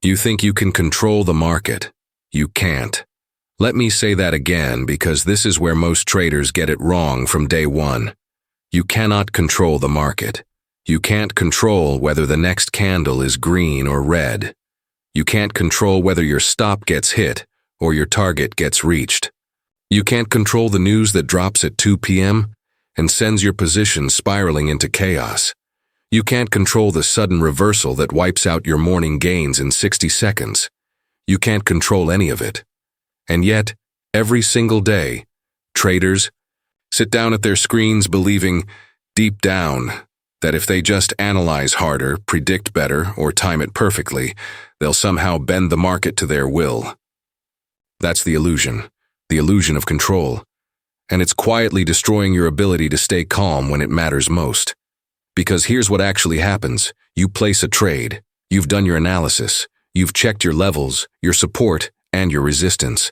You think you can control the market. You can't. Let me say that again because this is where most traders get it wrong from day one. You cannot control the market. You can't control whether the next candle is green or red. You can't control whether your stop gets hit or your target gets reached. You can't control the news that drops at 2 p.m. and sends your position spiraling into chaos. You can't control the sudden reversal that wipes out your morning gains in 60 seconds. You can't control any of it. And yet, every single day, traders sit down at their screens believing, deep down, that if they just analyze harder, predict better, or time it perfectly, they'll somehow bend the market to their will. That's the illusion of control. And it's quietly destroying your ability to stay calm when it matters most. Because here's what actually happens. You place a trade. You've done your analysis. You've checked your levels, your support, and your resistance.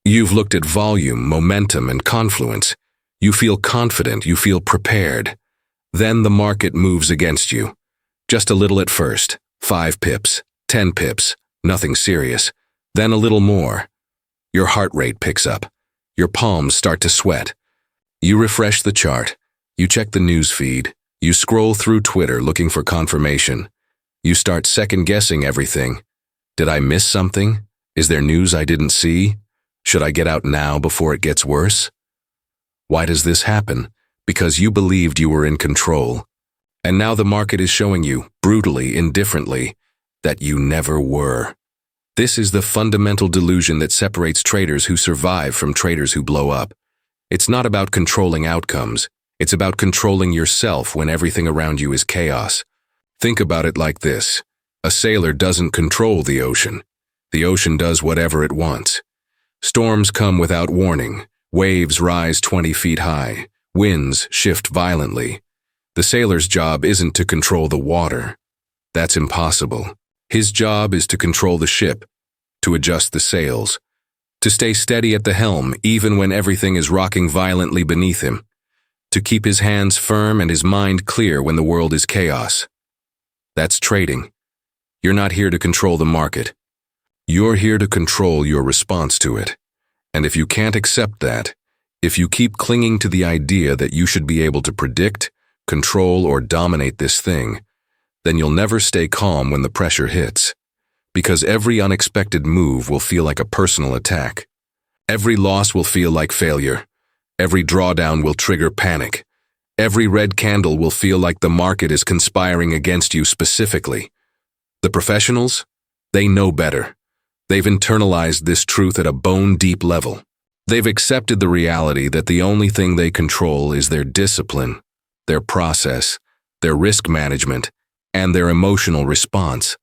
You've looked at volume, momentum, and confluence. You feel confident. You feel prepared. Then the market moves against you. Just a little at first. 5 pips, 10 pips, nothing serious. Then a little more. Your heart rate picks up. Your palms start to sweat. You refresh the chart. You check the news feed. You scroll through Twitter looking for confirmation. You start second-guessing everything. Did I miss something? Is there news I didn't see? Should I get out now before it gets worse? Why does this happen? Because you believed you were in control. And now the market is showing you, brutally, indifferently, that you never were. This is the fundamental delusion that separates traders who survive from traders who blow up. It's not about controlling outcomes. It's about controlling yourself when everything around you is chaos. Think about it like this. A sailor doesn't control the ocean. The ocean does whatever it wants. Storms come without warning. Waves rise 20 feet high. Winds shift violently. The sailor's job isn't to control the water. That's impossible. His job is to control the ship, to adjust the sails, to stay steady at the helm even when everything is rocking violently beneath him, to keep his hands firm and his mind clear when the world is chaos. That's trading. You're not here to control the market. You're here to control your response to it. And if you can't accept that, if you keep clinging to the idea that you should be able to predict, control, or dominate this thing, then you'll never stay calm when the pressure hits. Because every unexpected move will feel like a personal attack. Every loss will feel like failure. Every drawdown will trigger panic. Every red candle will feel like the market is conspiring against you specifically. The professionals? They know better. They've internalized this truth at a bone-deep level. They've accepted the reality that the only thing they control is their discipline, their process, their risk management, and their emotional response.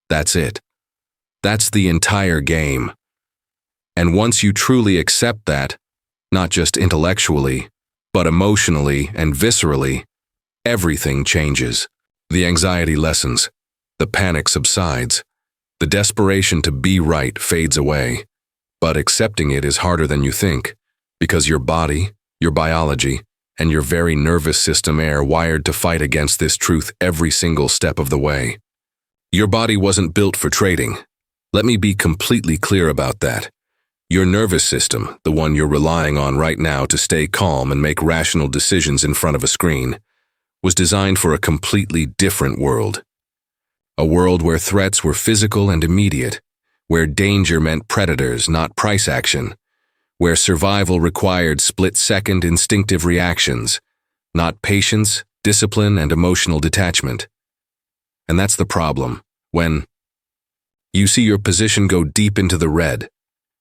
That's it. That's the entire game. And once you truly accept that, not just intellectually, but emotionally and viscerally, everything changes. The anxiety lessens. The panic subsides. The desperation to be right fades away. But accepting it is harder than you think, because your body, your biology, and your very nervous system are wired to fight against this truth every single step of the way. Your body wasn't built for trading. Let me be completely clear about that. Your nervous system, the one you're relying on right now to stay calm and make rational decisions in front of a screen, was designed for a completely different world. A world where threats were physical and immediate, where danger meant predators, not price action, where survival required split-second instinctive reactions, not patience, discipline, and emotional detachment. And that's the problem. When you see your position go deep into the red,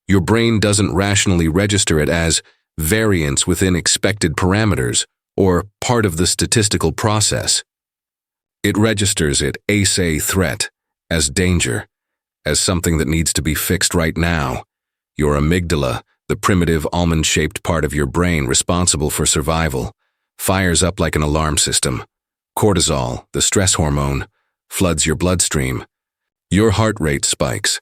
your brain doesn't rationally register it as variance within expected parameters or part of the statistical process. It registers it as a threat, as danger, as something that needs to be fixed right now. Your amygdala, the primitive almond-shaped part of your brain responsible for survival, fires up like an alarm system. Cortisol, the stress hormone, floods your bloodstream. Your heart rate spikes.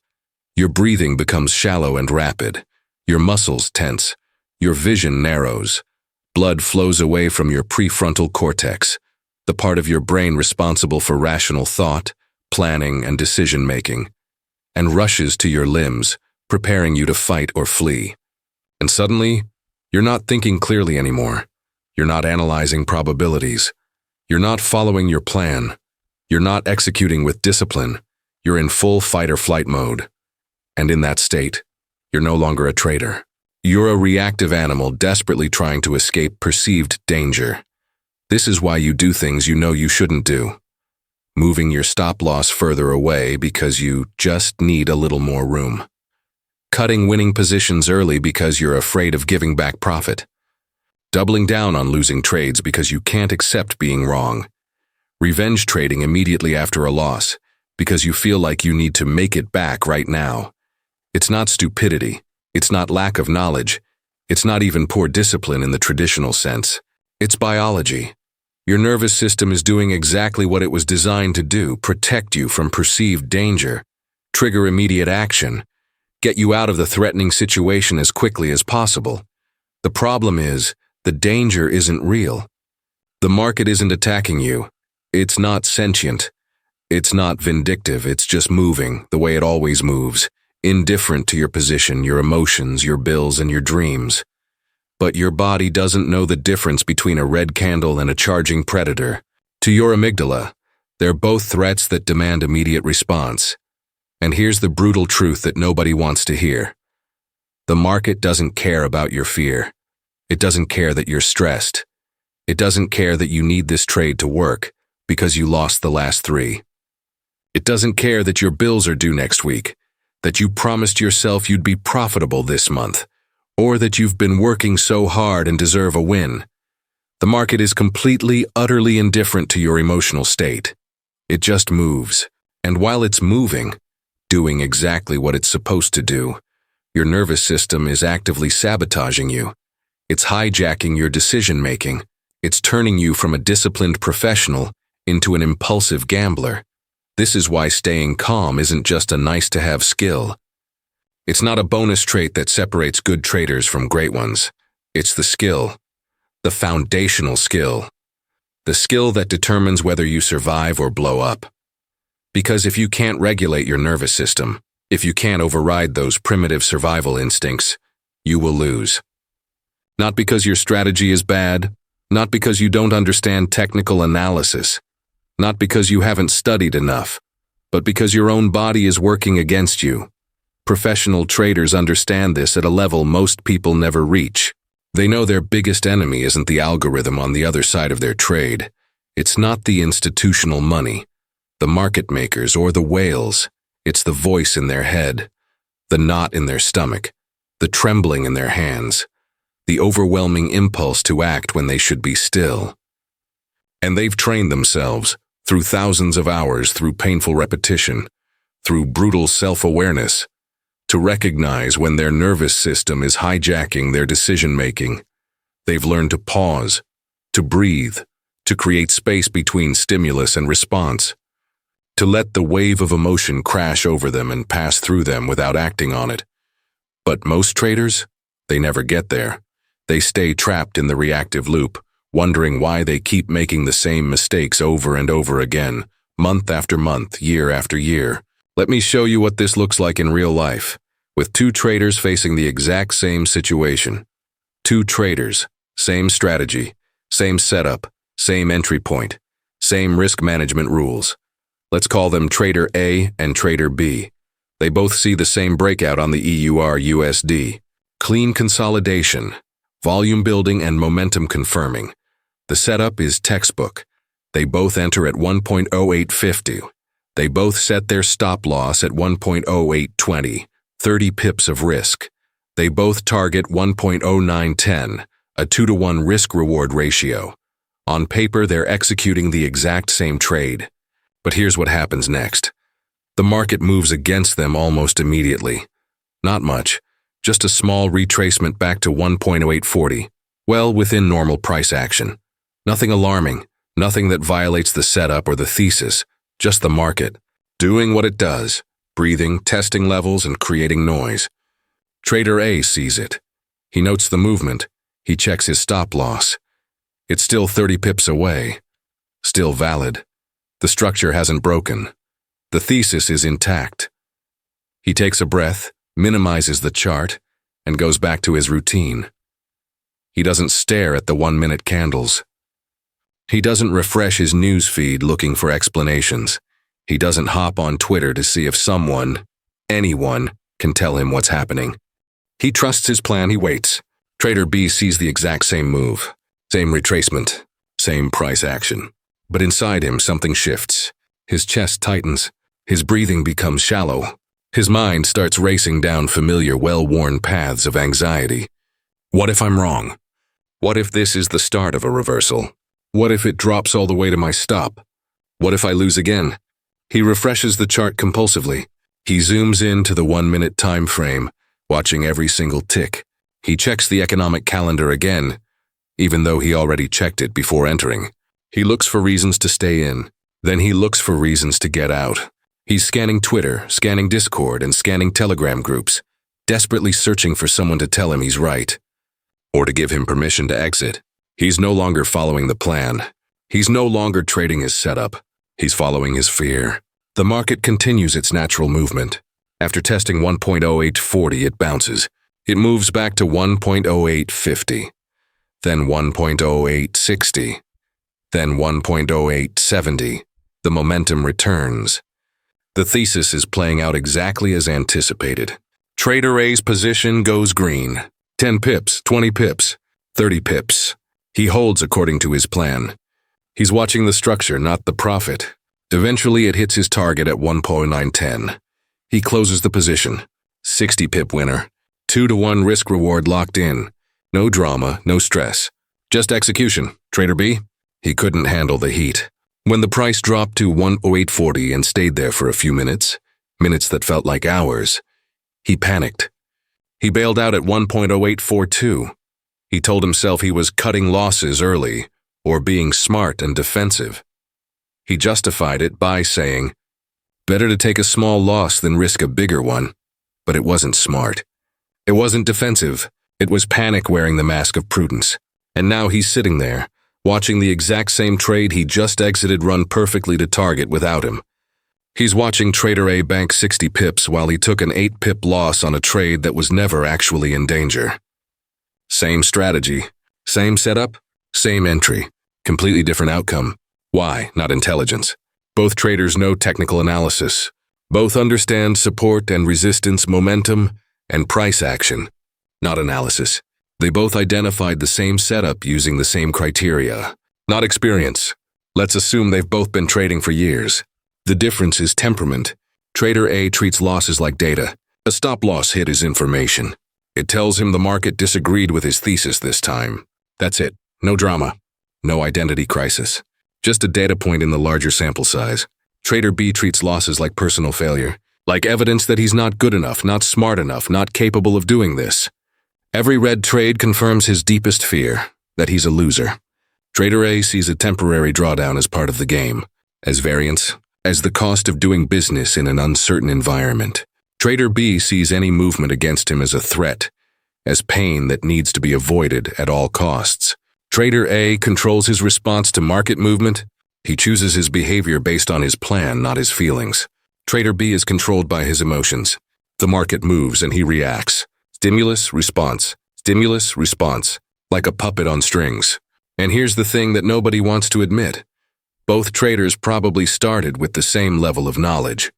Your breathing becomes shallow and rapid. Your muscles tense. Your vision narrows. Blood flows away from your prefrontal cortex, the part of your brain responsible for rational thought, planning, and decision-making. and rushes to your limbs, preparing you to fight or flee. And suddenly, you're not thinking clearly anymore. You're not analyzing probabilities. You're not following your plan. You're not executing with discipline. You're in full fight or flight mode. And in that state, you're no longer a trader. You're a reactive animal desperately trying to escape perceived danger. This is why you do things you know you shouldn't do. Moving your stop loss further away because you just need a little more room. Cutting winning positions early because you're afraid of giving back profit. Doubling down on losing trades because you can't accept being wrong. Revenge trading immediately after a loss because you feel like you need to make it back right now. It's not stupidity. It's not lack of knowledge. It's not even poor discipline in the traditional sense. It's biology. Your nervous system is doing exactly what it was designed to do: protect you from perceived danger, trigger immediate action, get you out of the threatening situation as quickly as possible. The problem is, the danger isn't real. The market isn't attacking you. It's not sentient. It's not vindictive. It's just moving the way it always moves, indifferent to your position, your emotions, your bills, and your dreams. But your body doesn't know the difference between a red candle and a charging predator. To your amygdala, they're both threats that demand immediate response. And here's the brutal truth that nobody wants to hear. The market doesn't care about your fear. It doesn't care that you're stressed. It doesn't care that you need this trade to work because you lost the last 3. It doesn't care that your bills are due next week, that you promised yourself you'd be profitable this month, or that you've been working so hard and deserve a win. The market is completely, utterly indifferent to your emotional state. It just moves. And while it's moving, doing exactly what it's supposed to do, your nervous system is actively sabotaging you. It's hijacking your decision-making. It's turning you from a disciplined professional into an impulsive gambler. This is why staying calm isn't just a nice-to-have skill. It's not a bonus trait that separates good traders from great ones. It's the skill, the foundational skill, the skill that determines whether you survive or blow up. Because if you can't regulate your nervous system, if you can't override those primitive survival instincts, you will lose. Not because your strategy is bad, not because you don't understand technical analysis, not because you haven't studied enough, but because your own body is working against you. Professional traders understand this at a level most people never reach. They know their biggest enemy isn't the algorithm on the other side of their trade. It's not the institutional money, the market makers, or the whales. It's the voice in their head, the knot in their stomach, the trembling in their hands, the overwhelming impulse to act when they should be still. And they've trained themselves, through thousands of hours, through painful repetition, through brutal self-awareness, to recognize when their nervous system is hijacking their decision-making. They've learned to pause, to breathe, to create space between stimulus and response, to let the wave of emotion crash over them and pass through them without acting on it. But most traders, they never get there. They stay trapped in the reactive loop, wondering why they keep making the same mistakes over and over again, month after month, year after year. Let me show you what this looks like in real life, with 2 traders facing the exact same situation. 2 traders, same strategy, same setup, same entry point, same risk management rules. Let's call them Trader A and Trader B. They both see the same breakout on the EUR/USD. Clean consolidation, volume building, and momentum confirming. The setup is textbook. They both enter at 1.0850. They both set their stop loss at 1.0820, 30 pips of risk. They both target 1.0910, a 2-to-1 risk-reward ratio. On paper, they're executing the exact same trade. But here's what happens next. The market moves against them almost immediately. Not much, just a small retracement back to 1.0840, well within normal price action. Nothing alarming, nothing that violates the setup or the thesis, just the market, doing what it does, breathing, testing levels, and creating noise. Trader A sees it. He notes the movement. He checks his stop loss. It's still 30 pips away. Still valid. The structure hasn't broken. The thesis is intact. He takes a breath, minimizes the chart, and goes back to his routine. He doesn't stare at the 1-minute candles. He doesn't refresh his news feed looking for explanations. He doesn't hop on Twitter to see if anyone, can tell him what's happening. He trusts his plan, he waits. Trader B sees the exact same move, same retracement, same price action. But inside him, something shifts. His chest tightens. His breathing becomes shallow. His mind starts racing down familiar, well-worn paths of anxiety. What if I'm wrong? What if this is the start of a reversal? What if it drops all the way to my stop? What if I lose again? He refreshes the chart compulsively. He zooms in to the 1-minute time frame, watching every single tick. He checks the economic calendar again, even though he already checked it before entering. He looks for reasons to stay in. Then he looks for reasons to get out. He's scanning Twitter, scanning Discord, and scanning Telegram groups, desperately searching for someone to tell him he's right, or to give him permission to exit. He's no longer following the plan. He's no longer trading his setup. He's following his fear. The market continues its natural movement. After testing 1.0840, it bounces. It moves back to 1.0850, then 1.0860, then 1.0870. The momentum returns. The thesis is playing out exactly as anticipated. Trader A's position goes green. 10 pips, 20 pips, 30 pips. He holds according to his plan. He's watching the structure, not the profit. Eventually, it hits his target at 1.910. He closes the position. 60 pip winner. 2-to-1 risk reward locked in. No drama, no stress. Just execution. Trader B? He couldn't handle the heat. When the price dropped to 1.0840 and stayed there for a few minutes that felt like hours, he panicked. He bailed out at 1.0842. He told himself he was cutting losses early or being smart and defensive. He justified it by saying, better to take a small loss than risk a bigger one. But it wasn't smart. It wasn't defensive. It was panic wearing the mask of prudence. And now he's sitting there, watching the exact same trade he just exited run perfectly to target without him. He's watching Trader A bank 60 pips while he took an 8-pip loss on a trade that was never actually in danger. Same strategy, same setup, same entry, completely different outcome. Why? Not intelligence. Both traders know technical analysis. Both understand support and resistance, momentum, and price action. Not analysis. They both identified the same setup using the same criteria. Not experience. Let's assume they've both been trading for years. The difference is temperament. Trader A treats losses like data. A stop-loss hit is information. It tells him the market disagreed with his thesis this time. That's it. No drama. No identity crisis. Just a data point in the larger sample size. Trader B treats losses like personal failure, like evidence that he's not good enough, not smart enough, not capable of doing this. Every red trade confirms his deepest fear, that he's a loser. Trader A sees a temporary drawdown as part of the game, as variance, as the cost of doing business in an uncertain environment. Trader B sees any movement against him as a threat, as pain that needs to be avoided at all costs. Trader A controls his response to market movement. He chooses his behavior based on his plan, not his feelings. Trader B is controlled by his emotions. The market moves and he reacts. Stimulus, response, like a puppet on strings. And here's the thing that nobody wants to admit. Both traders probably started with the same level of knowledge.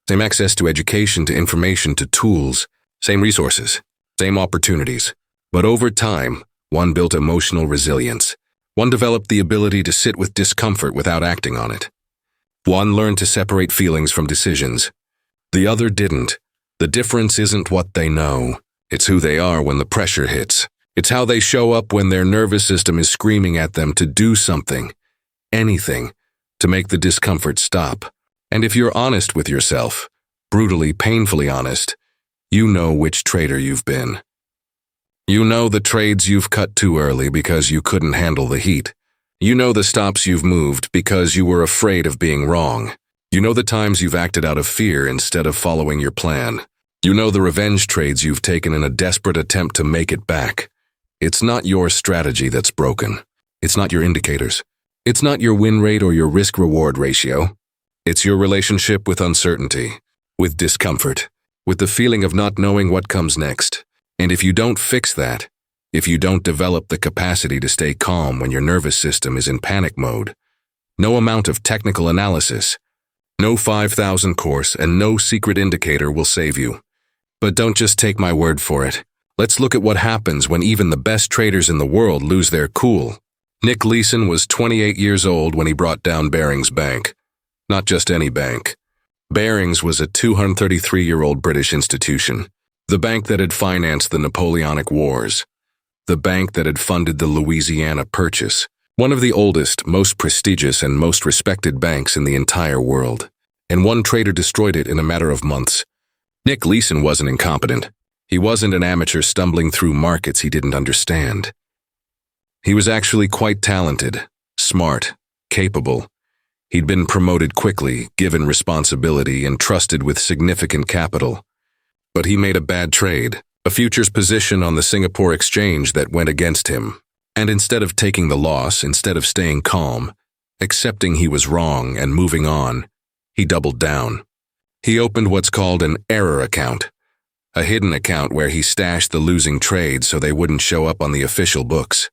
Same access to education, to information, to tools, same resources, same opportunities. But over time, one built emotional resilience. One developed the ability to sit with discomfort without acting on it. One learned to separate feelings from decisions. The other didn't. The difference isn't what they know. It's who they are when the pressure hits. It's how they show up when their nervous system is screaming at them to do something, anything, to make the discomfort stop. And if you're honest with yourself, brutally, painfully honest, you know which trader you've been. You know the trades you've cut too early because you couldn't handle the heat. You know the stops you've moved because you were afraid of being wrong. You know the times you've acted out of fear instead of following your plan. You know the revenge trades you've taken in a desperate attempt to make it back. It's not your strategy that's broken. It's not your indicators. It's not your win rate or your risk-reward ratio. It's your relationship with uncertainty, with discomfort. with the feeling of not knowing what comes next. And if you don't fix that, if you don't develop the capacity to stay calm when your nervous system is in panic mode, no amount of technical analysis, no 5,000 course, and no secret indicator will save you. But don't just take my word for it. Let's look at what happens when even the best traders in the world lose their cool. Nick Leeson was 28 years old when he brought down Barings Bank. Not just any bank. Barings was a 233-year-old British institution. The bank that had financed the Napoleonic Wars. The bank that had funded the Louisiana Purchase. One of the oldest, most prestigious, and most respected banks in the entire world. And one trader destroyed it in a matter of months. Nick Leeson wasn't incompetent. He wasn't an amateur stumbling through markets he didn't understand. He was actually quite talented, smart, capable. He'd been promoted quickly, given responsibility, and trusted with significant capital. But he made a bad trade, a futures position on the Singapore exchange that went against him. And instead of taking the loss, instead of staying calm, accepting he was wrong and moving on, he doubled down. He opened what's called an error account, a hidden account where he stashed the losing trades so they wouldn't show up on the official books.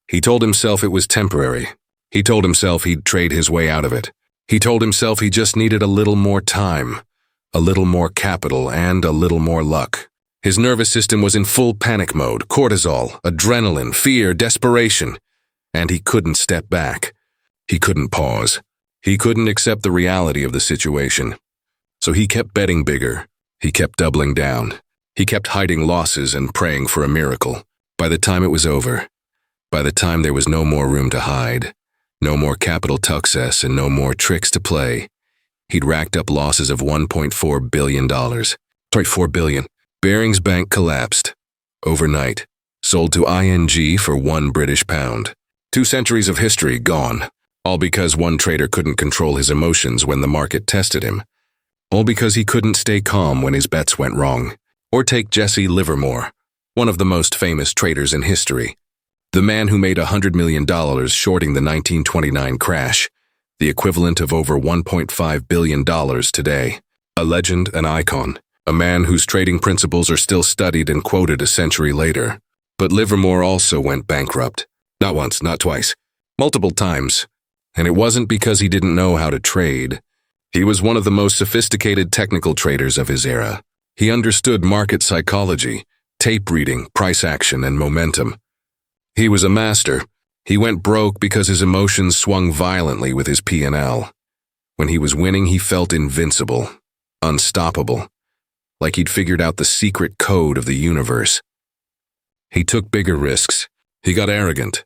He told himself it was temporary. He told himself he'd trade his way out of it. He told himself he just needed a little more time, a little more capital, and a little more luck. His nervous system was in full panic mode, cortisol, adrenaline, fear, desperation, and he couldn't step back. He couldn't pause. He couldn't accept the reality of the situation. So he kept betting bigger. He kept doubling down. He kept hiding losses and praying for a miracle. By the time it was over, by the time there was no more room to hide, no more capital to access, and no more tricks to play, he'd racked up losses of $1.4 billion. $4 billion. Barings Bank collapsed. Overnight. Sold to ING for £1 British. 2 centuries of history gone. All because one trader couldn't control his emotions when the market tested him. All because he couldn't stay calm when his bets went wrong. Or take Jesse Livermore, one of the most famous traders in history. The man who made $100 million shorting the 1929 crash, the equivalent of over $1.5 billion today. A legend, an icon, a man whose trading principles are still studied and quoted a century later. But Livermore also went bankrupt. Not once, not twice, multiple times. And it wasn't because he didn't know how to trade. He was one of the most sophisticated technical traders of his era. He understood market psychology, tape reading, price action, and momentum. He was a master. He went broke because his emotions swung violently with his P&L. When he was winning, he felt invincible, unstoppable, like he'd figured out the secret code of the universe. He took bigger risks. He got arrogant.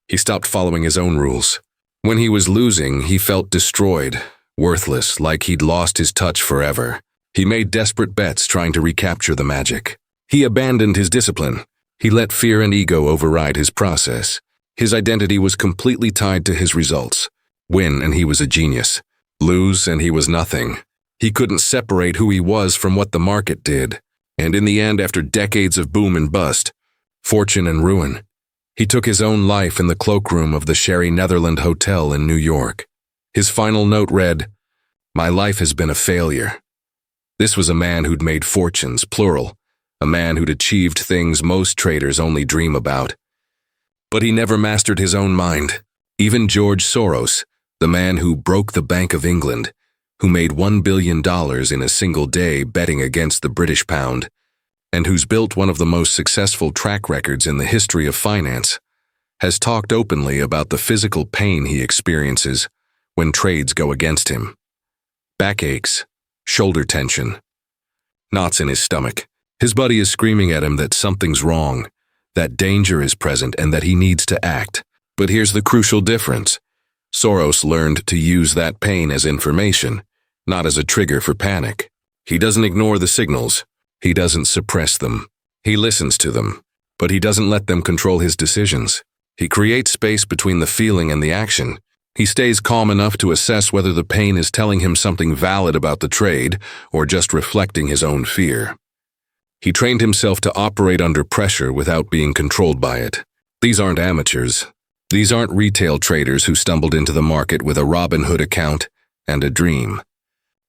He stopped following his own rules. When he was losing, he felt destroyed, worthless, like he'd lost his touch forever. He made desperate bets trying to recapture the magic. He abandoned his discipline. He let fear and ego override his process. His identity was completely tied to his results. Win, and he was a genius. Lose, and he was nothing. He couldn't separate who he was from what the market did. And in the end, after decades of boom and bust, fortune and ruin, he took his own life in the cloakroom of the Sherry Netherland Hotel in New York. His final note read, "My life has been a failure." This was a man who'd made fortunes, plural, a man who'd achieved things most traders only dream about. But he never mastered his own mind. Even George Soros, the man who broke the Bank of England, who made $1 billion in a single day betting against the British pound, and who's built one of the most successful track records in the history of finance, has talked openly about the physical pain he experiences when trades go against him. Backaches, shoulder tension, knots in his stomach. His buddy is screaming at him that something's wrong, that danger is present, and that he needs to act. But here's the crucial difference. Soros learned to use that pain as information, not as a trigger for panic. He doesn't ignore the signals. He doesn't suppress them. He listens to them, but he doesn't let them control his decisions. He creates space between the feeling and the action. He stays calm enough to assess whether the pain is telling him something valid about the trade or just reflecting his own fear. He trained himself to operate under pressure without being controlled by it. These aren't amateurs. These aren't retail traders who stumbled into the market with a Robin Hood account and a dream.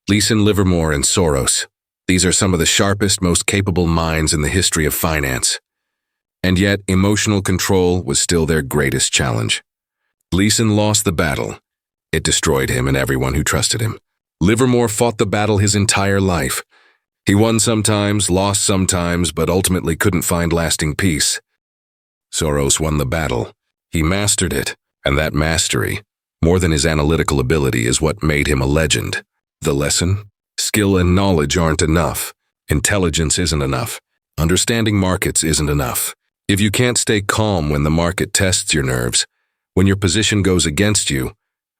Leeson, Livermore, and Soros. These are some of the sharpest, most capable minds in the history of finance. And yet, emotional control was still their greatest challenge. Gleason lost the battle. It destroyed him and everyone who trusted him. Livermore fought the battle his entire life. He won sometimes, lost sometimes, but ultimately couldn't find lasting peace. Soros won the battle. He mastered it, and that mastery, more than his analytical ability, is what made him a legend. The lesson? Skill and knowledge aren't enough. Intelligence isn't enough. Understanding markets isn't enough. If you can't stay calm when the market tests your nerves, when your position goes against you,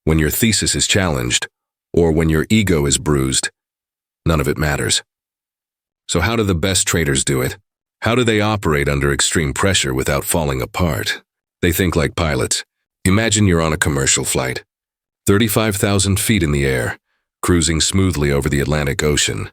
when your thesis is challenged, or when your ego is bruised, none of it matters. So how do the best traders do it? How do they operate under extreme pressure without falling apart? They think like pilots. Imagine you're on a commercial flight, 35,000 feet in the air, cruising smoothly over the Atlantic Ocean.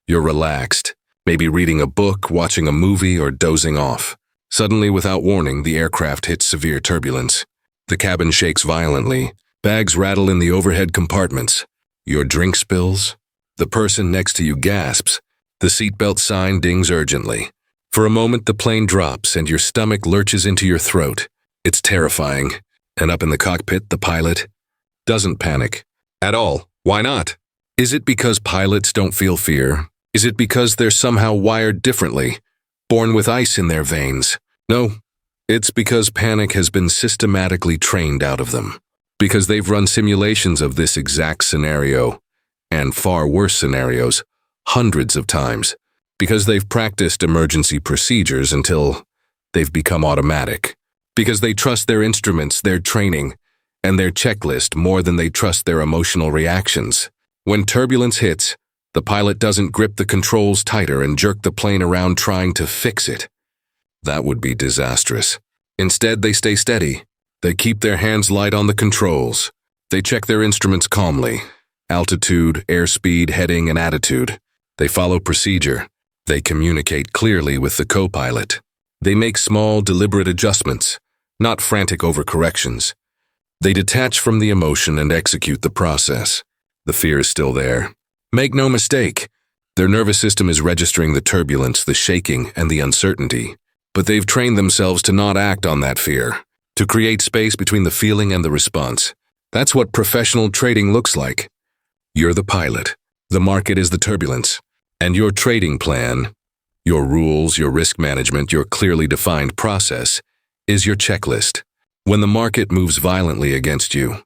You're relaxed, maybe reading a book, watching a movie, or dozing off. Suddenly, without warning, the aircraft hits severe turbulence. The cabin shakes violently. Bags rattle in the overhead compartments. Your drink spills. The person next to you gasps. The seatbelt sign dings urgently. For a moment, the plane drops and your stomach lurches into your throat. It's terrifying. And up in the cockpit, the pilot doesn't panic at all. Why not? Is it because pilots don't feel fear? Is it because they're somehow wired differently, born with ice in their veins? No, it's because panic has been systematically trained out of them. Because they've run simulations of this exact scenario, and far worse scenarios, hundreds of times. Because they've practiced emergency procedures until they've become automatic. Because they trust their instruments, their training, and their checklist more than they trust their emotional reactions. When turbulence hits, the pilot doesn't grip the controls tighter and jerk the plane around trying to fix it. That would be disastrous. Instead, they stay steady. They keep their hands light on the controls. They check their instruments calmly. Altitude, airspeed, heading, and attitude. They follow procedure. They communicate clearly with the co-pilot. They make small, deliberate adjustments, not frantic overcorrections. They detach from the emotion and execute the process. The fear is still there. Make no mistake, their nervous system is registering the turbulence, the shaking, and the uncertainty. But they've trained themselves to not act on that fear, to create space between the feeling and the response. That's what professional trading looks like. You're the pilot. The market is the turbulence. And your trading plan, your rules, your risk management, your clearly defined process, is your checklist. When the market moves violently against you,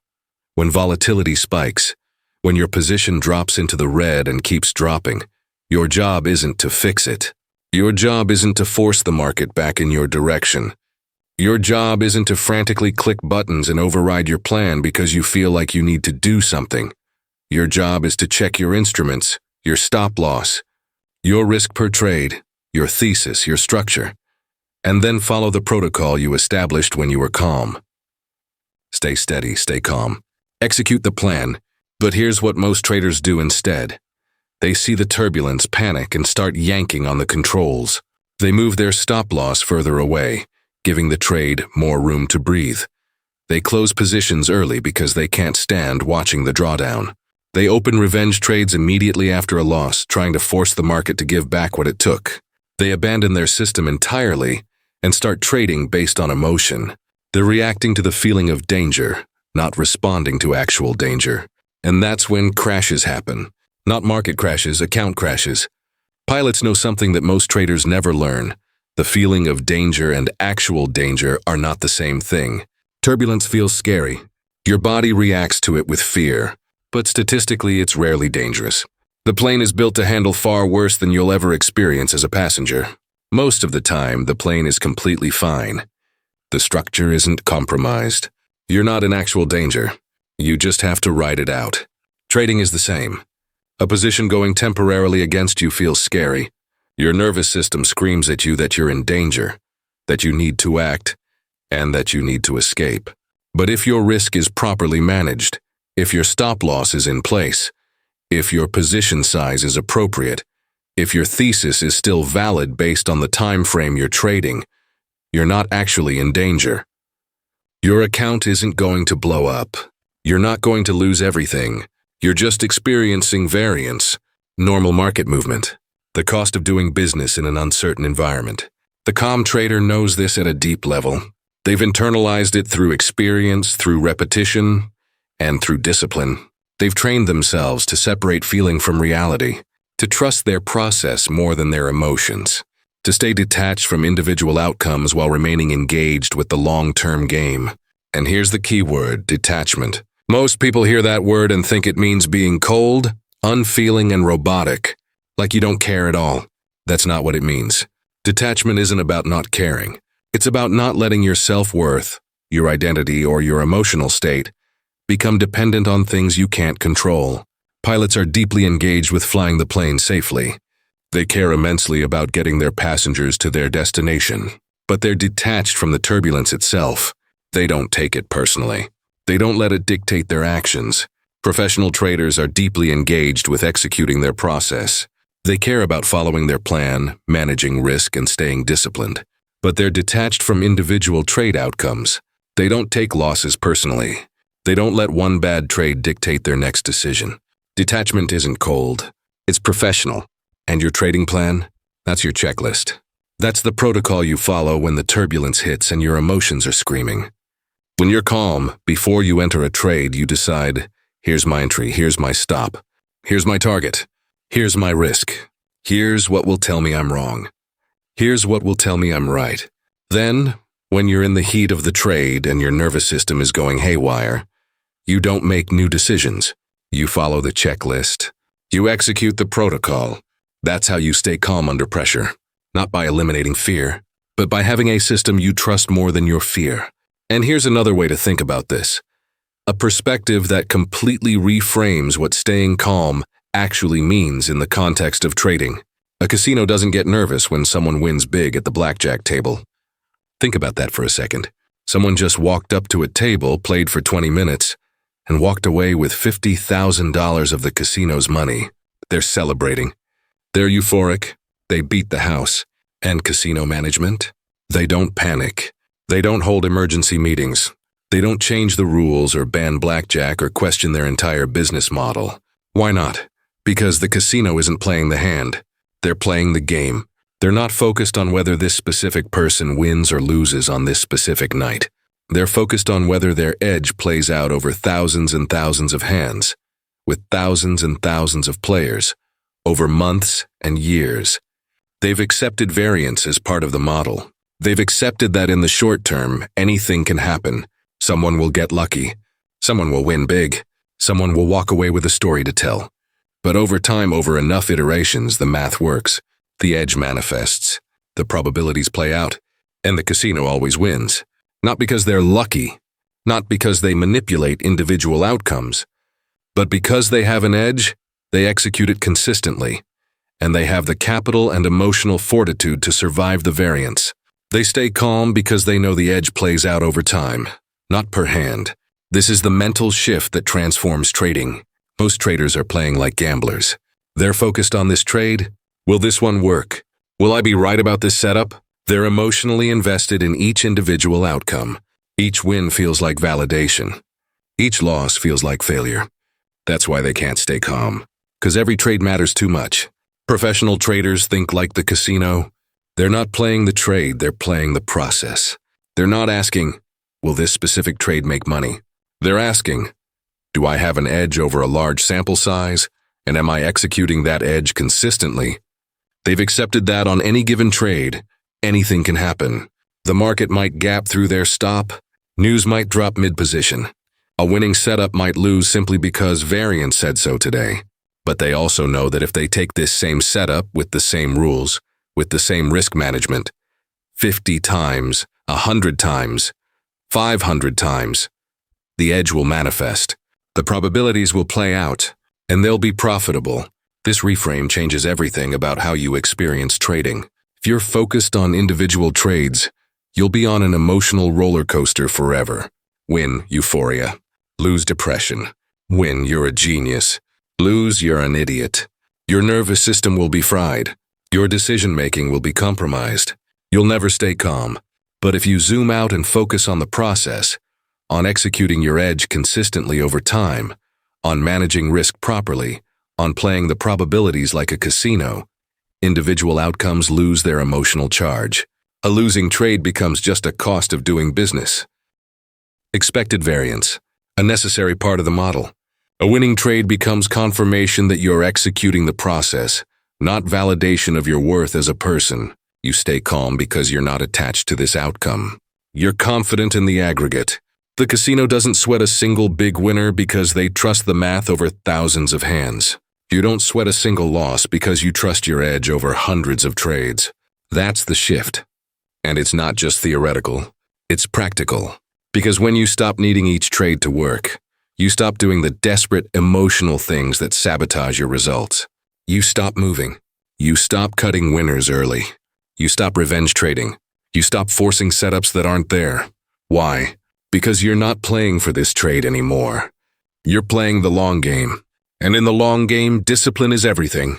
when volatility spikes, when your position drops into the red and keeps dropping, your job isn't to fix it. Your job isn't to force the market back in your direction. Your job isn't to frantically click buttons and override your plan because you feel like you need to do something. Your job is to check your instruments, your stop loss, your risk per trade, your thesis, your structure, and then follow the protocol you established when you were calm. Stay steady, stay calm. Execute the plan, but here's what most traders do instead. They see the turbulence, panic, and start yanking on the controls. They move their stop loss further away, giving the trade more room to breathe. They close positions early because they can't stand watching the drawdown. They open revenge trades immediately after a loss, trying to force the market to give back what it took. They abandon their system entirely and start trading based on emotion. They're reacting to the feeling of danger, not responding to actual danger. And that's when crashes happen. Not market crashes, account crashes. Pilots know something that most traders never learn. The feeling of danger and actual danger are not the same thing. Turbulence feels scary. Your body reacts to it with fear. But statistically, it's rarely dangerous. The plane is built to handle far worse than you'll ever experience as a passenger. Most of the time, the plane is completely fine. The structure isn't compromised. You're not in actual danger. You just have to ride it out. Trading is the same. A position going temporarily against you feels scary. Your nervous system screams at you that you're in danger, that you need to act, and that you need to escape. But if your risk is properly managed, if your stop loss is in place, if your position size is appropriate, if your thesis is still valid based on the time frame you're trading, you're not actually in danger. Your account isn't going to blow up. You're not going to lose everything. You're just experiencing variance, normal market movement. the cost of doing business in an uncertain environment. The calm trader knows this at a deep level. They've internalized it through experience, through repetition, and through discipline. They've trained themselves to separate feeling from reality, to trust their process more than their emotions, to stay detached from individual outcomes while remaining engaged with the long-term game. And here's the key word: detachment. Most people hear that word and think it means being cold, unfeeling, and robotic, like you don't care at all. That's not what it means. Detachment isn't about not caring. It's about not letting your self-worth, your identity, or your emotional state become dependent on things you can't control. Pilots are deeply engaged with flying the plane safely. They care immensely about getting their passengers to their destination, but they're detached from the turbulence itself. They don't take it personally. They don't let it dictate their actions. Professional traders are deeply engaged with executing their process. They care about following their plan, managing risk, and staying disciplined. But they're detached from individual trade outcomes. They don't take losses personally. They don't let one bad trade dictate their next decision. Detachment isn't cold. It's professional. And your trading plan? That's your checklist. That's the protocol you follow when the turbulence hits and your emotions are screaming. When you're calm, before you enter a trade, you decide, here's my entry, here's my stop, here's my target, here's my risk, here's what will tell me I'm wrong, here's what will tell me I'm right. Then, when you're in the heat of the trade and your nervous system is going haywire, you don't make new decisions. You follow the checklist. You execute the protocol. That's how you stay calm under pressure, not by eliminating fear, but by having a system you trust more than your fear. And here's another way to think about this: a perspective that completely reframes what staying calm actually means in the context of trading. A casino doesn't get nervous when someone wins big at the blackjack table. Think about that for a second. Someone just walked up to a table, played for 20 minutes, and walked away with $50,000 of the casino's money. They're celebrating. They're euphoric. They beat the house. And casino management? They don't panic. They don't hold emergency meetings. They don't change the rules or ban blackjack or question their entire business model. Why not? Because the casino isn't playing the hand. They're playing the game. They're not focused on whether this specific person wins or loses on this specific night. They're focused on whether their edge plays out over thousands and thousands of hands, with thousands and thousands of players, over months and years. They've accepted variance as part of the model. They've accepted that in the short term, anything can happen. Someone will get lucky. Someone will win big. Someone will walk away with a story to tell. But over time, over enough iterations, the math works. The edge manifests. The probabilities play out. And the casino always wins. Not because they're lucky. Not because they manipulate individual outcomes. But because they have an edge, they execute it consistently. And they have the capital and emotional fortitude to survive the variance. They stay calm because they know the edge plays out over time, not per hand. This is the mental shift that transforms trading. Most traders are playing like gamblers. They're focused on this trade. Will this one work? Will I be right about this setup? They're emotionally invested in each individual outcome. Each win feels like validation. Each loss feels like failure. That's why they can't stay calm, because every trade matters too much. Professional traders think like the casino. They're not playing the trade, they're playing the process. They're not asking, will this specific trade make money? They're asking, do I have an edge over a large sample size, and am I executing that edge consistently? They've accepted that on any given trade, anything can happen. The market might gap through their stop, news might drop mid-position. A winning setup might lose simply because variance said so today. But they also know that if they take this same setup with the same rules, with the same risk management, 50 times, 100 times, 500 times, the edge will manifest. The probabilities will play out, and they'll be profitable. This reframe changes everything about how you experience trading. If you're focused on individual trades, you'll be on an emotional roller coaster forever. Win, euphoria. Lose, depression. Win, you're a genius. Lose, you're an idiot. Your nervous system will be fried. Your decision-making will be compromised. You'll never stay calm. But if you zoom out and focus on the process, on executing your edge consistently over time, on managing risk properly, on playing the probabilities like a casino, Individual outcomes lose their emotional charge. A losing trade becomes just a cost of doing business. Expected variance, a necessary part of the model. A winning trade becomes confirmation that you're executing the process, not validation of your worth as a person. You stay calm because you're not attached to this outcome. You're confident in the aggregate. The casino doesn't sweat a single big winner because they trust the math over thousands of hands. You don't sweat a single loss because you trust your edge over hundreds of trades. That's the shift. And it's not just theoretical, it's practical. Because when you stop needing each trade to work, you stop doing the desperate emotional things that sabotage your results. You stop moving. You stop cutting winners early. You stop revenge trading. You stop forcing setups that aren't there. Why? Because you're not playing for this trade anymore. You're playing the long game. And in the long game, discipline is everything.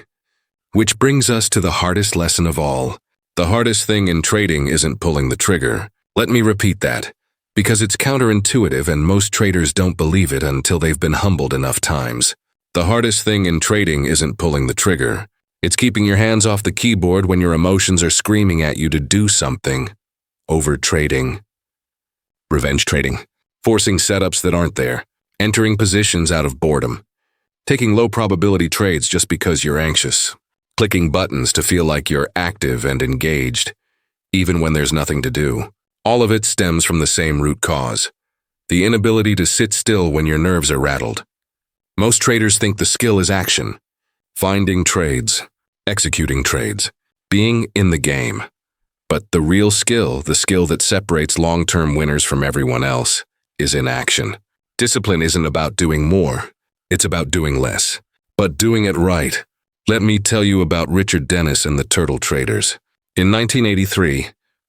Which brings us to the hardest lesson of all. The hardest thing in trading isn't pulling the trigger. Let me repeat that. Because it's counterintuitive and most traders don't believe it until they've been humbled enough times. The hardest thing in trading isn't pulling the trigger. It's keeping your hands off the keyboard when your emotions are screaming at you to do something. Overtrading. Revenge trading. Forcing setups that aren't there. Entering positions out of boredom. Taking low probability trades just because you're anxious. Clicking buttons to feel like you're active and engaged, even when there's nothing to do. All of it stems from the same root cause. The inability to sit still when your nerves are rattled. Most traders think the skill is action. Finding trades. Executing trades. Being in the game. But the real skill, the skill that separates long-term winners from everyone else, is in action. Discipline isn't about doing more. It's about doing less. But doing it right. Let me tell you about Richard Dennis and the turtle traders. In 1983,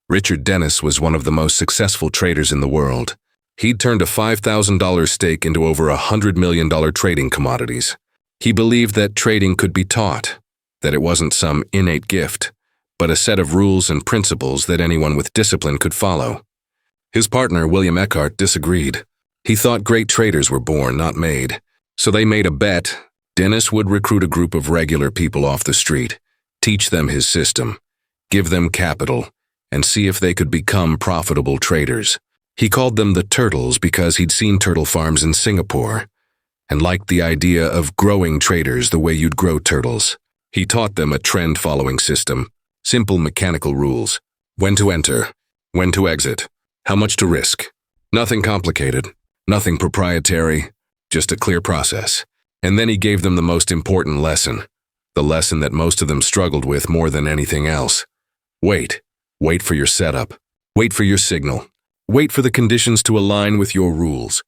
Richard Dennis was one of the most successful traders in the world. He'd turned a $5,000 stake into over $100 million trading commodities. He believed that trading could be taught, that it wasn't some innate gift, but a set of rules and principles that anyone with discipline could follow. His partner, William Eckhart, disagreed. He thought great traders were born, not made. So they made a bet. Dennis would recruit a group of regular people off the street, teach them his system, give them capital, and see if they could become profitable traders. He called them the Turtles because he'd seen turtle farms in Singapore and liked the idea of growing traders the way you'd grow turtles. He taught them a trend-following system, simple mechanical rules, when to enter, when to exit, how much to risk. Nothing complicated, nothing proprietary, just a clear process. And then he gave them the most important lesson, the lesson that most of them struggled with more than anything else. Wait. Wait for your setup. Wait for your signal. Wait for the conditions to align with your rules.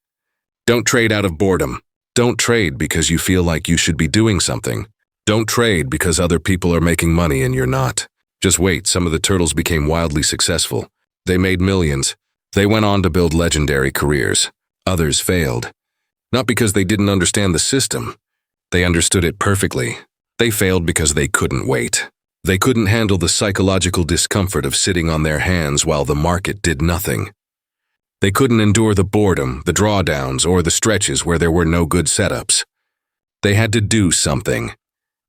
Don't trade out of boredom. Don't trade because you feel like you should be doing something. Don't trade because other people are making money and you're not. Just wait. Some of the turtles became wildly successful. They made millions. They went on to build legendary careers. Others failed. Not because they didn't understand the system. They understood it perfectly. They failed because they couldn't wait. They couldn't handle the psychological discomfort of sitting on their hands while the market did nothing. They couldn't endure the boredom, the drawdowns, or the stretches where there were no good setups. They had to do something,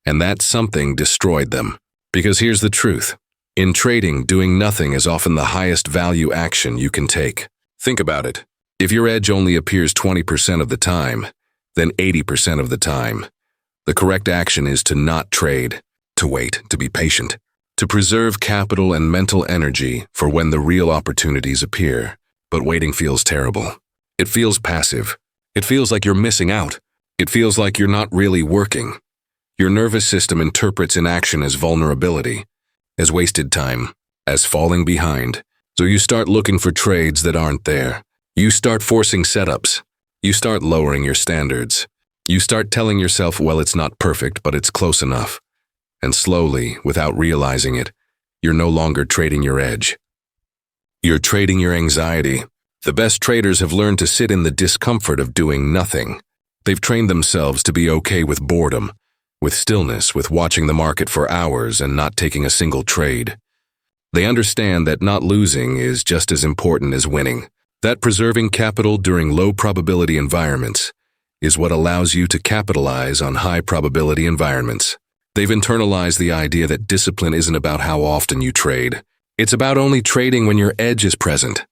and that something destroyed them. Because here's the truth. In trading, doing nothing is often the highest value action you can take. Think about it. If your edge only appears 20% of the time, then 80% of the time, the correct action is to not trade. To wait, to be patient, to preserve capital and mental energy for when the real opportunities appear. But waiting feels terrible. It feels passive. It feels like you're missing out. It feels like you're not really working. Your nervous system interprets inaction as vulnerability, as wasted time, as falling behind. So you start looking for trades that aren't there. You start forcing setups. You start lowering your standards. You start telling yourself, well, it's not perfect, but it's close enough. And slowly, without realizing it, you're no longer trading your edge. You're trading your anxiety. The best traders have learned to sit in the discomfort of doing nothing. They've trained themselves to be okay with boredom, with stillness, with watching the market for hours and not taking a single trade. They understand that not losing is just as important as winning, that preserving capital during low-probability environments is what allows you to capitalize on high-probability environments. They've internalized the idea that discipline isn't about how often you trade. It's about only trading when your edge is present.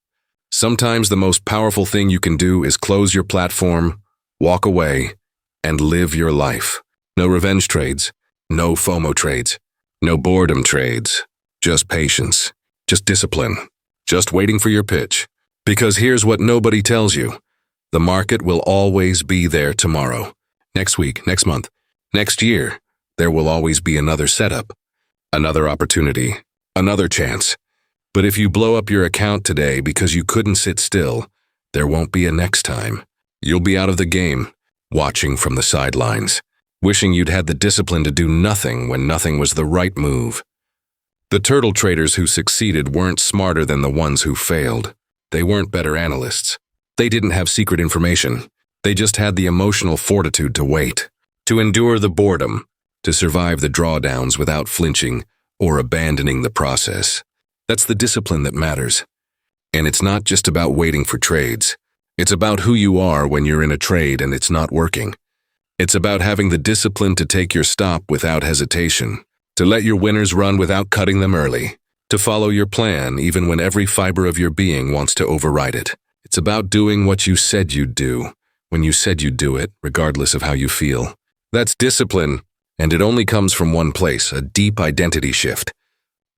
Sometimes the most powerful thing you can do is close your platform, walk away, and live your life. No revenge trades, no FOMO trades, no boredom trades, just patience, just discipline, just waiting for your pitch. Because here's what nobody tells you. The market will always be there tomorrow. Next week, next month, next year, there will always be another setup, another opportunity, another chance. But if you blow up your account today because you couldn't sit still, there won't be a next time. You'll be out of the game, watching from the sidelines, wishing you'd had the discipline to do nothing when nothing was the right move. The turtle traders who succeeded weren't smarter than the ones who failed. They weren't better analysts. They didn't have secret information. They just had the emotional fortitude to wait, to endure the boredom, to survive the drawdowns without flinching or abandoning the process. That's the discipline that matters. And it's not just about waiting for trades. It's about who you are when you're in a trade and it's not working. It's about having the discipline to take your stop without hesitation, to let your winners run without cutting them early, to follow your plan even when every fiber of your being wants to override it. It's about doing what you said you'd do, when you said you'd do it, regardless of how you feel. That's discipline, and it only comes from one place, a deep identity shift.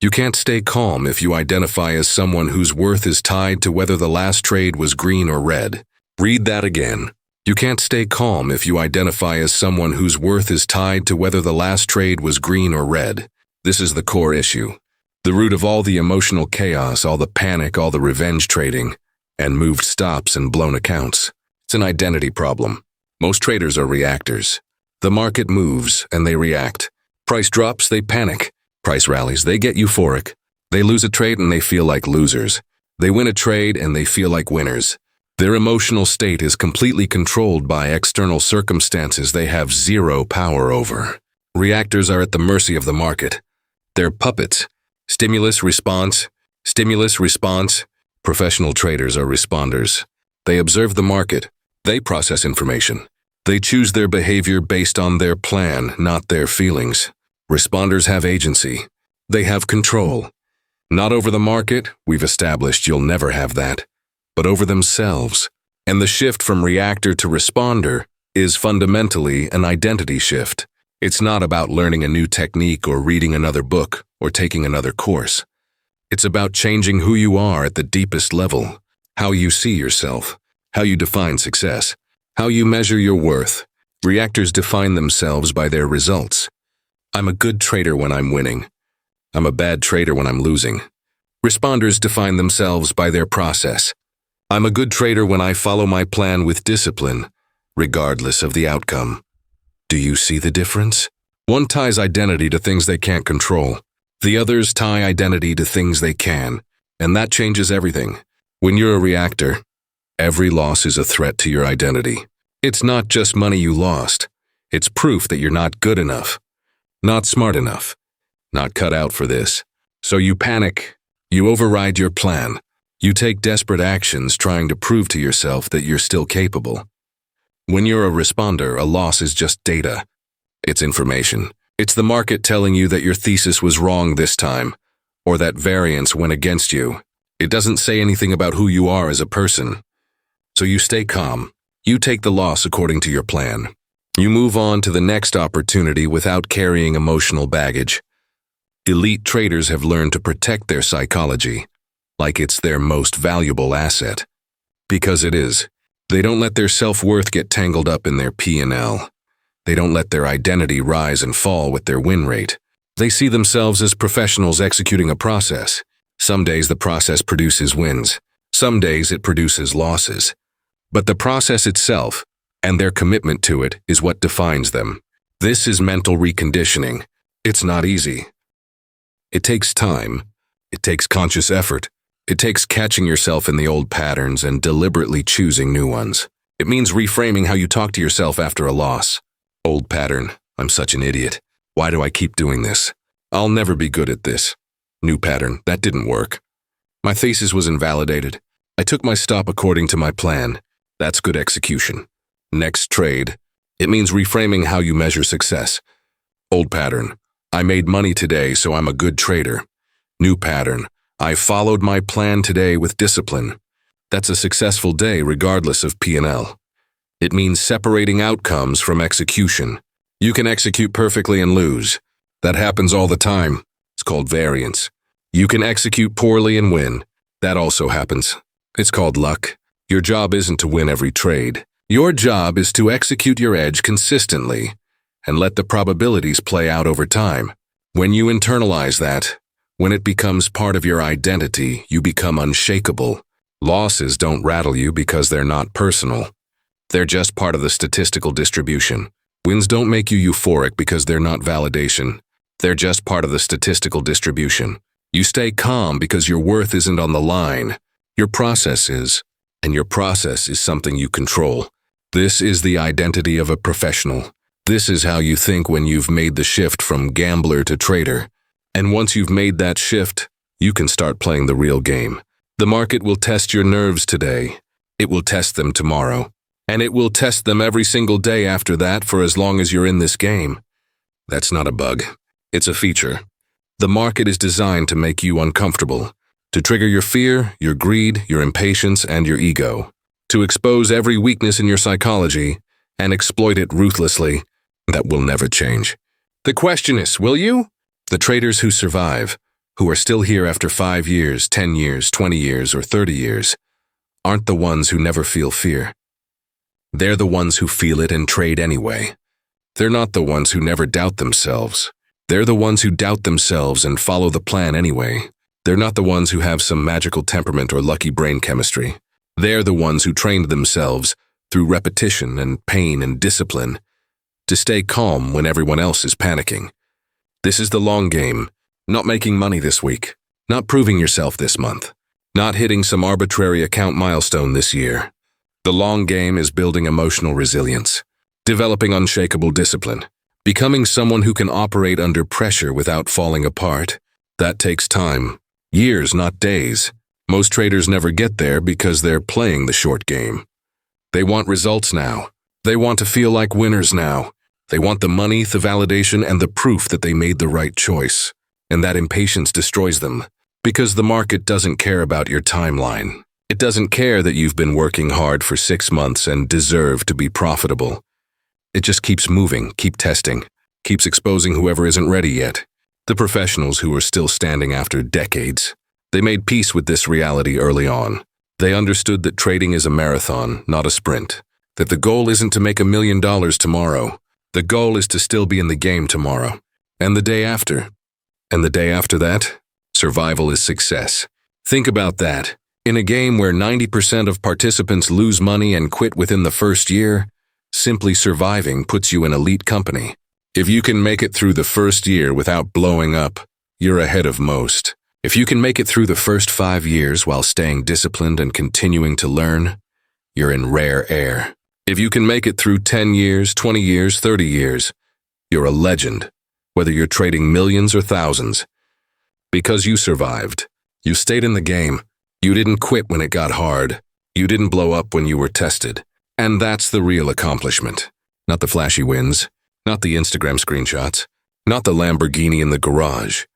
You can't stay calm if you identify as someone whose worth is tied to whether the last trade was green or red. Read that again. You can't stay calm if you identify as someone whose worth is tied to whether the last trade was green or red. This is the core issue. The root of all the emotional chaos, all the panic, all the revenge trading, and moved stops and blown accounts. It's an identity problem. Most traders are reactors. The market moves and they react. Price drops, they panic. Price rallies, they get euphoric. They lose a trade and they feel like losers. They win a trade and they feel like winners. Their emotional state is completely controlled by external circumstances they have zero power over. Reactors are at the mercy of the market. They're puppets. Stimulus, response. Professional traders are responders. They observe the market. They process information. They choose their behavior based on their plan, not their feelings. Responders have agency. They have control. Not over the market, we've established you'll never have that, but over themselves. And the shift from reactor to responder is fundamentally an identity shift. It's not about learning a new technique or reading another book or taking another course. It's about changing who you are at the deepest level, how you see yourself, how you define success, how you measure your worth. Reactors define themselves by their results. I'm a good trader when I'm winning. I'm a bad trader when I'm losing. Responders define themselves by their process. I'm a good trader when I follow my plan with discipline, regardless of the outcome. Do you see the difference? One ties identity to things they can't control. The others tie identity to things they can, and that changes everything. When you're a reactor, every loss is a threat to your identity. It's not just money you lost. It's proof that you're not good enough, not smart enough, not cut out for this. So you panic, you override your plan, you take desperate actions trying to prove to yourself that you're still capable. When you're a responder, a loss is just data. It's information. It's the market telling you that your thesis was wrong this time, or that variance went against you. It doesn't say anything about who you are as a person. So you stay calm. You take the loss according to your plan. You move on to the next opportunity without carrying emotional baggage. Elite traders have learned to protect their psychology, like it's their most valuable asset. Because it is. They don't let their self-worth get tangled up in their P&L. They don't let their identity rise and fall with their win rate. They see themselves as professionals executing a process. Some days the process produces wins. Some days it produces losses. But the process itself, and their commitment to it, is what defines them. This is mental reconditioning. It's not easy. It takes time. It takes conscious effort. It takes catching yourself in the old patterns and deliberately choosing new ones. It means reframing how you talk to yourself after a loss. Old pattern. I'm such an idiot. Why do I keep doing this? I'll never be good at this. New pattern. That didn't work. My thesis was invalidated. I took my stop according to my plan. That's good execution. Next trade. It means reframing how you measure success. Old pattern. I made money today, so I'm a good trader. New pattern. I followed my plan today with discipline. That's a successful day regardless of P&L. It means separating outcomes from execution. You can execute perfectly and lose. That happens all the time. It's called variance. You can execute poorly and win. That also happens. It's called luck. Your job isn't to win every trade. Your job is to execute your edge consistently and let the probabilities play out over time. When you internalize that, when it becomes part of your identity, you become unshakable. Losses don't rattle you because they're not personal. They're just part of the statistical distribution. Wins don't make you euphoric because they're not validation. They're just part of the statistical distribution. You stay calm because your worth isn't on the line. Your process is, and your process is something you control. This is the identity of a professional. This is how you think when you've made the shift from gambler to trader. And once you've made that shift, you can start playing the real game. The market will test your nerves today. It will test them tomorrow. And it will test them every single day after that for as long as you're in this game. That's not a bug. It's a feature. The market is designed to make you uncomfortable, to trigger your fear, your greed, your impatience, and your ego, to expose every weakness in your psychology and exploit it ruthlessly. That will never change. The question is, will you? The traders who survive, who are still here after 5 years, 10 years, 20 years, or 30 years, aren't the ones who never feel fear. They're the ones who feel it and trade anyway. They're not the ones who never doubt themselves. They're the ones who doubt themselves and follow the plan anyway. They're not the ones who have some magical temperament or lucky brain chemistry. They're the ones who trained themselves through repetition and pain and discipline to stay calm when everyone else is panicking. This is the long game, not making money this week, not proving yourself this month, not hitting some arbitrary account milestone this year. The long game is building emotional resilience, developing unshakable discipline, becoming someone who can operate under pressure without falling apart. That takes time, years, not days. Most traders never get there because they're playing the short game. They want results now. They want to feel like winners now. They want the money, the validation, and the proof that they made the right choice. And that impatience destroys them, because the market doesn't care about your timeline. It doesn't care that you've been working hard for 6 months and deserve to be profitable. It just keeps moving, keep testing, keeps exposing whoever isn't ready yet. The professionals who are still standing after decades. They made peace with this reality early on. They understood that trading is a marathon, not a sprint. That the goal isn't to make $1 million tomorrow. The goal is to still be in the game tomorrow, and the day after. And the day after that, survival is success. Think about that. In a game where 90% of participants lose money and quit within the first year, simply surviving puts you in elite company. If you can make it through the first year without blowing up, you're ahead of most. If you can make it through the first 5 years while staying disciplined and continuing to learn, you're in rare air. If you can make it through 10 years, 20 years, 30 years, you're a legend, whether you're trading millions or thousands. Because you survived. You stayed in the game. You didn't quit when it got hard. You didn't blow up when you were tested. And that's the real accomplishment. Not the flashy wins, not the Instagram screenshots, not the Lamborghini in the garage.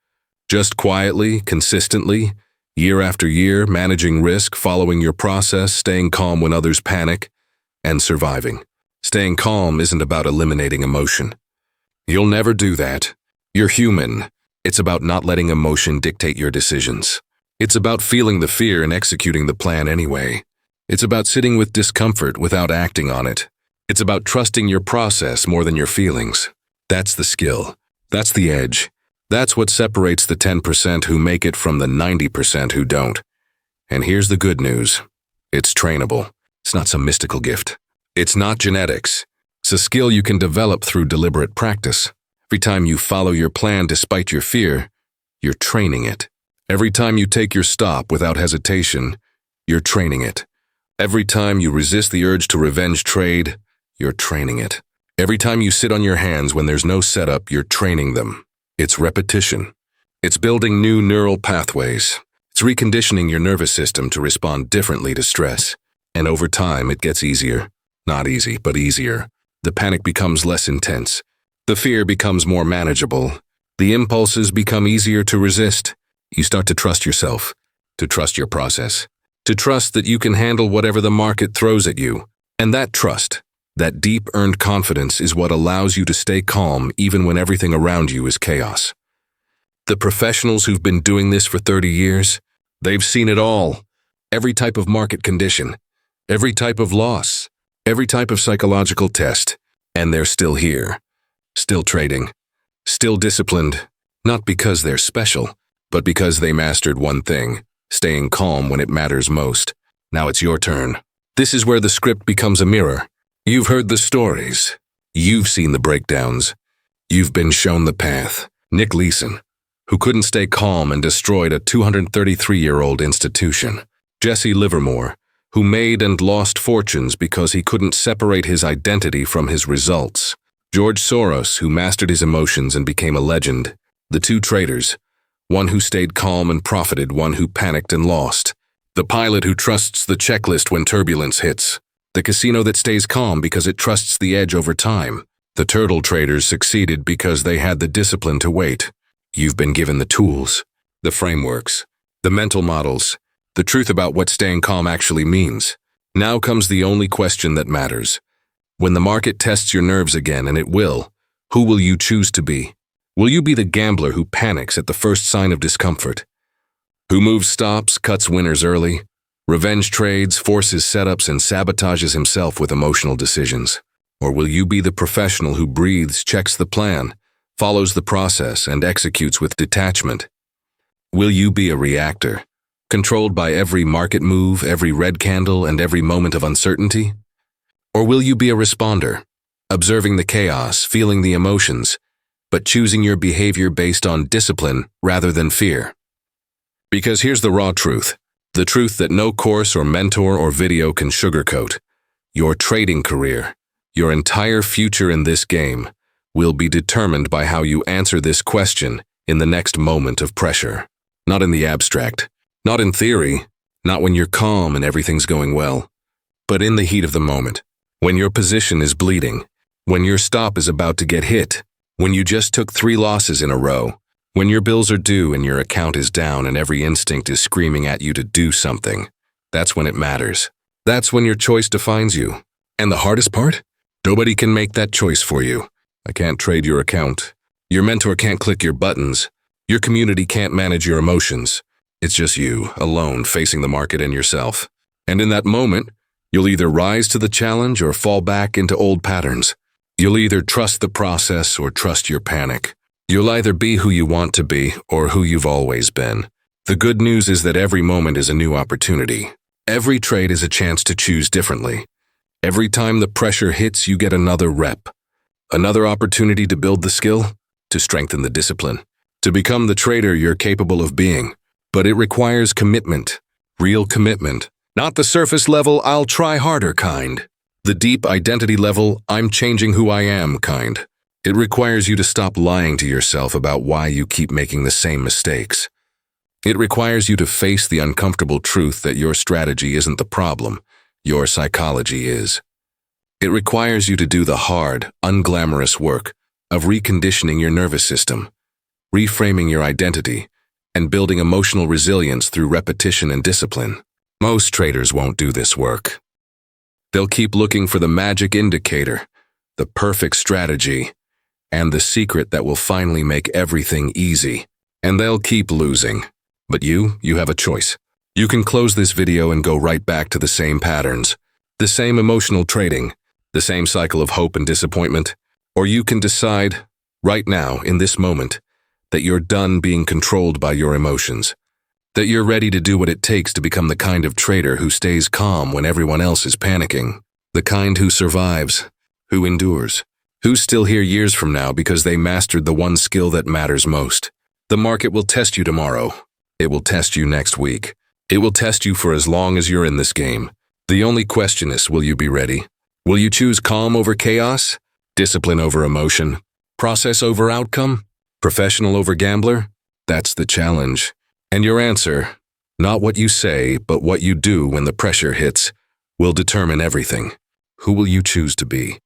Just quietly, consistently, year after year, managing risk, following your process, staying calm when others panic, and surviving. Staying calm isn't about eliminating emotion. You'll never do that. You're human. It's about not letting emotion dictate your decisions. It's about feeling the fear and executing the plan anyway. It's about sitting with discomfort without acting on it. It's about trusting your process more than your feelings. That's the skill. That's the edge. That's what separates the 10% who make it from the 90% who don't. And here's the good news. It's trainable. It's not some mystical gift. It's not genetics. It's a skill you can develop through deliberate practice. Every time you follow your plan despite your fear, you're training it. Every time you take your stop without hesitation, you're training it. Every time you resist the urge to revenge trade, you're training it. Every time you sit on your hands when there's no setup, you're training them. It's repetition. It's building new neural pathways. It's reconditioning your nervous system to respond differently to stress. And over time, it gets easier. Not easy, but easier. The panic becomes less intense. The fear becomes more manageable. The impulses become easier to resist. You start to trust yourself, to trust your process, to trust that you can handle whatever the market throws at you. And that trust, that deep earned confidence is what allows you to stay calm even when everything around you is chaos. The professionals who've been doing this for 30 years, they've seen it all. Every type of market condition, every type of loss, every type of psychological test. And they're still here, still trading, still disciplined, not because they're special, but because they mastered one thing, staying calm when it matters most. Now it's your turn. This is where the script becomes a mirror. You've heard the stories. You've seen the breakdowns. You've been shown the path. Nick Leeson, who couldn't stay calm and destroyed a 233-year-old institution. Jesse Livermore, who made and lost fortunes because he couldn't separate his identity from his results. George Soros, who mastered his emotions and became a legend. The two traders, one who stayed calm and profited, one who panicked and lost. The pilot who trusts the checklist when turbulence hits. The casino that stays calm because it trusts the edge over time. The turtle traders succeeded because they had the discipline to wait. You've been given the tools, the frameworks, the mental models, the truth about what staying calm actually means. Now comes the only question that matters. When the market tests your nerves again, and it will, who will you choose to be? Will you be the gambler who panics at the first sign of discomfort? Who moves stops, cuts winners early, revenge trades, forces setups, and sabotages himself with emotional decisions? Or will you be the professional who breathes, checks the plan, follows the process, and executes with detachment? Will you be a reactor, controlled by every market move, every red candle, and every moment of uncertainty? Or will you be a responder, observing the chaos, feeling the emotions, but choosing your behavior based on discipline rather than fear? Because here's the raw truth, the truth that no course or mentor or video can sugarcoat. Your trading career, your entire future in this game, will be determined by how you answer this question in the next moment of pressure. Not in the abstract, not in theory, not when you're calm and everything's going well, but in the heat of the moment. When your position is bleeding, when your stop is about to get hit, when you just took 3 losses in a row, when your bills are due and your account is down and every instinct is screaming at you to do something, that's when it matters. That's when your choice defines you. And the hardest part? Nobody can make that choice for you. I can't trade your account. Your mentor can't click your buttons. Your community can't manage your emotions. It's just you, alone, facing the market and yourself. And in that moment, you'll either rise to the challenge or fall back into old patterns. You'll either trust the process or trust your panic. You'll either be who you want to be or who you've always been. The good news is that every moment is a new opportunity. Every trade is a chance to choose differently. Every time the pressure hits, you get another rep. Another opportunity to build the skill, to strengthen the discipline, to become the trader you're capable of being. But it requires commitment, real commitment. Not the surface level, I'll try harder kind. The deep identity level, I'm changing who I am kind. It requires you to stop lying to yourself about why you keep making the same mistakes. It requires you to face the uncomfortable truth that your strategy isn't the problem, your psychology is. It requires you to do the hard, unglamorous work of reconditioning your nervous system, reframing your identity, and building emotional resilience through repetition and discipline. Most traders won't do this work. They'll keep looking for the magic indicator, the perfect strategy, and the secret that will finally make everything easy. And they'll keep losing. But you have a choice. You can close this video and go right back to the same patterns, the same emotional trading, the same cycle of hope and disappointment. Or you can decide, right now, in this moment, that you're done being controlled by your emotions. That you're ready to do what it takes to become the kind of trader who stays calm when everyone else is panicking. The kind who survives, who endures, who's still here years from now because they mastered the one skill that matters most. The market will test you tomorrow. It will test you next week. It will test you for as long as you're in this game. The only question is, will you be ready? Will you choose calm over chaos? Discipline over emotion? Process over outcome? Professional over gambler? That's the challenge. And your answer, not what you say, but what you do when the pressure hits, will determine everything. Who will you choose to be?